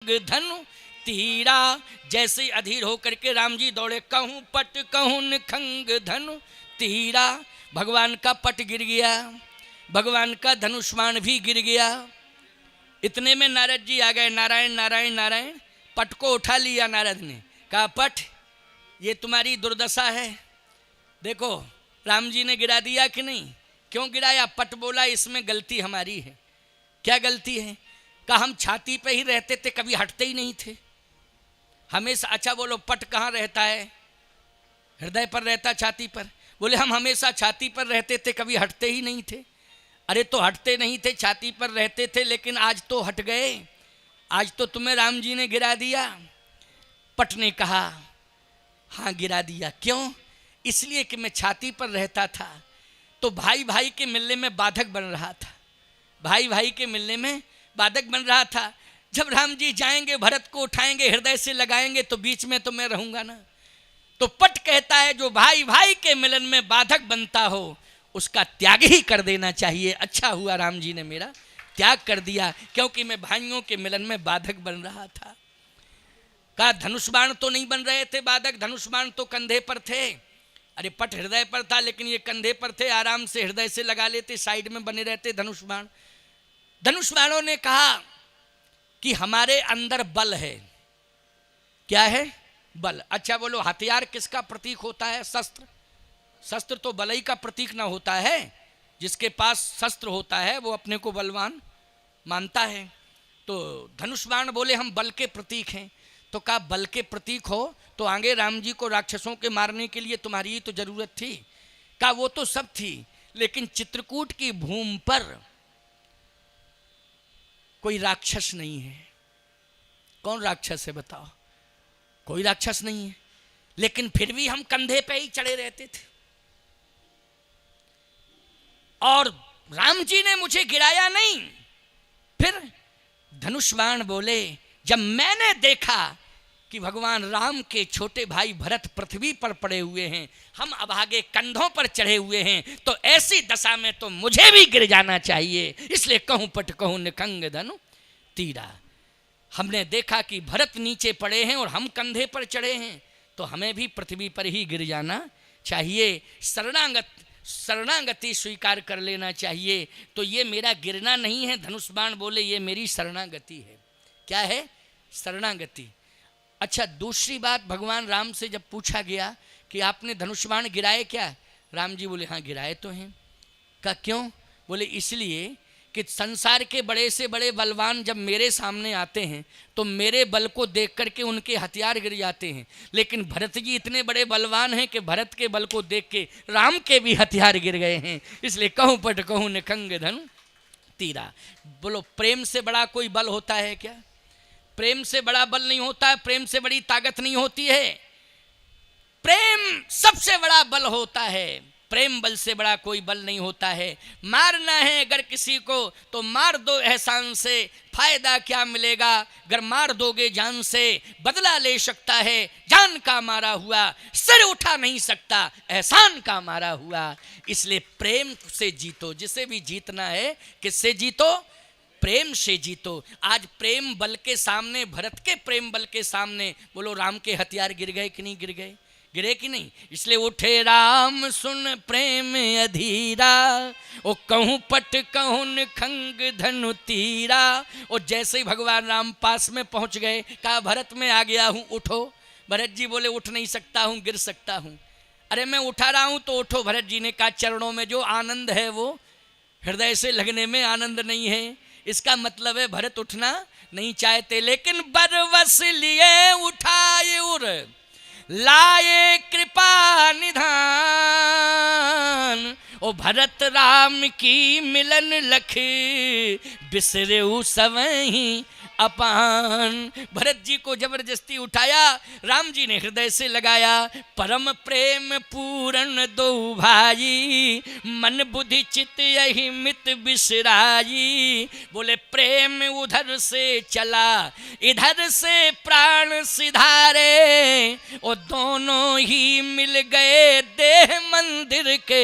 धनु तीरा। जैसे अधीर होकर के राम जी दौड़े, कहूं पट कहूं निखंग धनु तीरा। भगवान का पट गिर गया, भगवान का धनुष्मान भी गिर गया। इतने में नारद जी आ गए। नारायण नारायण नारायण। पट को उठा लिया नारद ने, कहा पट ये तुम्हारी दुर्दशा है। देखो राम जी ने गिरा दिया कि नहीं, क्यों गिराया? पट बोला इसमें गलती हमारी है। क्या गलती है? कहा हम छाती पे ही रहते थे, कभी हटते ही नहीं थे हमेशा। अच्छा बोलो पट कहाँ रहता है? हृदय पर रहता, छाती पर? बोले हम हमेशा छाती पर रहते थे, कभी हटते ही नहीं थे। अरे तो हटते नहीं थे, छाती पर रहते थे, लेकिन आज तो हट गए, आज तो तुम्हें राम जी ने गिरा दिया। पट ने कहा हाँ गिरा दिया। क्यों? इसलिए कि मैं छाती पर रहता था तो भाई भाई के मिलने में बाधक बन रहा था, भाई भाई के मिलने में बाधक बन रहा था। जब राम जी जाएंगे, भरत को उठाएंगे, हृदय से लगाएंगे, तो बीच में तो मैं रहूंगा ना। तो पट कहता है जो भाई भाई के मिलन में बाधक बनता हो उसका त्याग ही कर देना चाहिए। अच्छा हुआ राम जी ने मेरा त्याग कर दिया, क्योंकि मैं भाइयों के मिलन में बाधक बन रहा था। कहा धनुष्बाण तो नहीं बन रहे थे बाधक, धनुष्बाण तो कंधे पर थे। अरे पट हृदय पर था, लेकिन ये कंधे पर थे, आराम से हृदय से लगा लेते, साइड में बने रहते धनुष्बाण। धनुष्बाणों ने कहा कि हमारे अंदर बल है। क्या है? बल। अच्छा बोलो हथियार किसका प्रतीक होता है? शस्त्र। शस्त्र तो बलई का प्रतीक ना होता है। जिसके पास शस्त्र होता है वो अपने को बलवान मानता है। तो धनुष्बाण बोले हम बल के प्रतीक हैं। तो कहा बल के प्रतीक हो तो आगे राम जी को राक्षसों के मारने के लिए तुम्हारी ही तो जरूरत थी। कहा वो तो सब थी, लेकिन चित्रकूट की भूमि पर कोई राक्षस नहीं है। कौन राक्षस है बताओ? कोई राक्षस नहीं है, लेकिन फिर भी हम कंधे पे ही चढ़े रहते थे। और राम जी ने मुझे गिराया नहीं। फिर धनुष्बाण बोले जब मैंने देखा कि भगवान राम के छोटे भाई भरत पृथ्वी पर पड़े हुए हैं, हम अभागे कंधों पर चढ़े हुए हैं, तो ऐसी दशा में तो मुझे भी गिर जाना चाहिए। इसलिए कहूं पट कहूं निखंग धनु तीरा। हमने देखा कि भरत नीचे पड़े हैं और हम कंधे पर चढ़े हैं, तो हमें भी पृथ्वी पर ही गिर जाना चाहिए। शरणागति स्वीकार कर लेना चाहिए। तो ये मेरा गिरना नहीं है, धनुष्बाण बोले ये मेरी शरणागति है। क्या है? शरणागति। अच्छा दूसरी बात, भगवान राम से जब पूछा गया कि आपने धनुष्बाण गिराए क्या? राम जी बोले हाँ गिराए तो हैं। का क्यों? बोले इसलिए कि संसार के बड़े से बड़े बलवान जब मेरे सामने आते हैं तो मेरे बल को देख करके उनके हथियार गिर जाते हैं, लेकिन भरत जी इतने बड़े बलवान हैं कि भरत के बल को देख के राम के भी हथियार गिर गए हैं। इसलिए कहूं पट कहूं निखंग धनु तीरा। बोलो प्रेम से बड़ा कोई बल होता है क्या? प्रेम से बड़ा बल नहीं होता है, प्रेम से बड़ी ताकत नहीं होती है। प्रेम सबसे बड़ा बल होता है। प्रेम बल से बड़ा कोई बल नहीं होता है। मारना है अगर किसी को तो मार दो एहसान से, फायदा क्या मिलेगा? अगर मार दोगे जान से बदला ले सकता है जान का मारा हुआ, सर उठा नहीं सकता एहसान का मारा हुआ। इसलिए प्रेम से जीतो, जिसे भी जीतना है किससे जीतो? प्रेम से जीतो। आज प्रेम बल के सामने, भरत के प्रेम बल के सामने बोलो राम के हथियार गिर गए कि नहीं गिर गए? गिरे कि नहीं? इसलिए उठे राम सुन प्रेम अधीरा, ओ कहूं पट कहूं निखंग धनु तीरा। और जैसे ही भगवान राम पास में पहुंच गए, कहा भरत मैं आ गया हूं उठो। भरत जी बोले उठ नहीं सकता हूं, गिर सकता हूं। अरे मैं उठा रहा हूं तो उठो। भरत जी ने कहा चरणों में जो आनंद है वो हृदय से लगने में आनंद नहीं है। इसका मतलब है भरत उठना नहीं चाहते, लेकिन बरवस लिए उठाए उर लाए कृपा निधान। ओ भरत राम की मिलन लख बिसरे सवहीं अपान। भरत जी को जबरदस्ती उठाया, राम जी ने हृदय से लगाया। परम प्रेम पूर्ण दो भाई, मन बुद्धि चित यही मित बिसराई। बोले प्रेम उधर से चला इधर से प्राण सिधारे, और दोनों ही मिल गए देह मंदिर के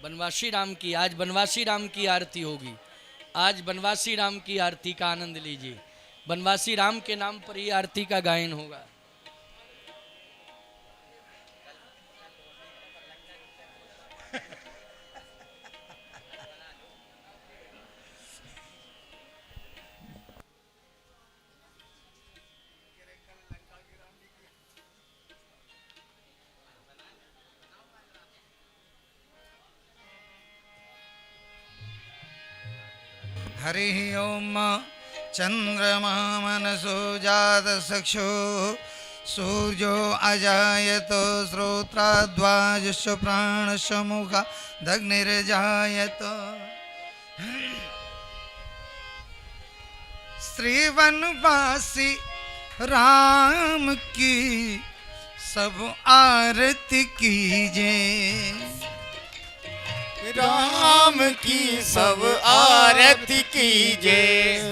बनवासी राम की, आज बनवासी राम की आरती होगी। आज बनवासी राम की आरती का आनंद लीजिए। बनवासी राम के नाम पर ही आरती का गायन होगा। हरिः ओम चंद्रमा मनसो जात चक्षु सूर्यो अजायतो श्रोत्राद्वाजस्य प्राणस्य मुखादग्निर्जायतो श्रीवनवासी राम की सब आरती कीजे। राम की सब आरती कीजे।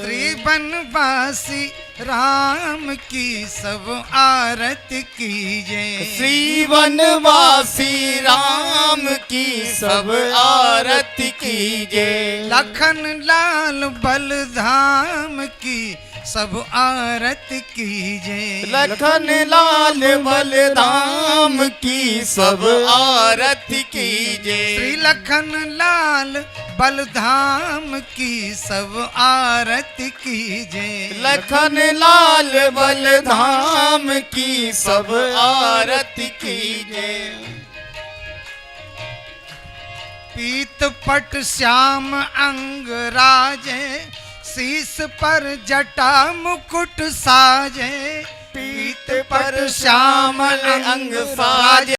श्री बनवासी राम की सब आरती कीजे। श्री वनवासी राम की सब आरती कीजे। लखन लाल बलधाम की सब आरती कीजे। लखन लाल बलधाम की सब आरती कीजे। श्री लखन लाल बलधाम की सब आरती कीजे। लखन लाल बलधाम की सब आरती कीजे। पीत पट श्याम अंग राजे शीस पर जटा मुकुट साजे। पीत पर श्यामल अंग साजे।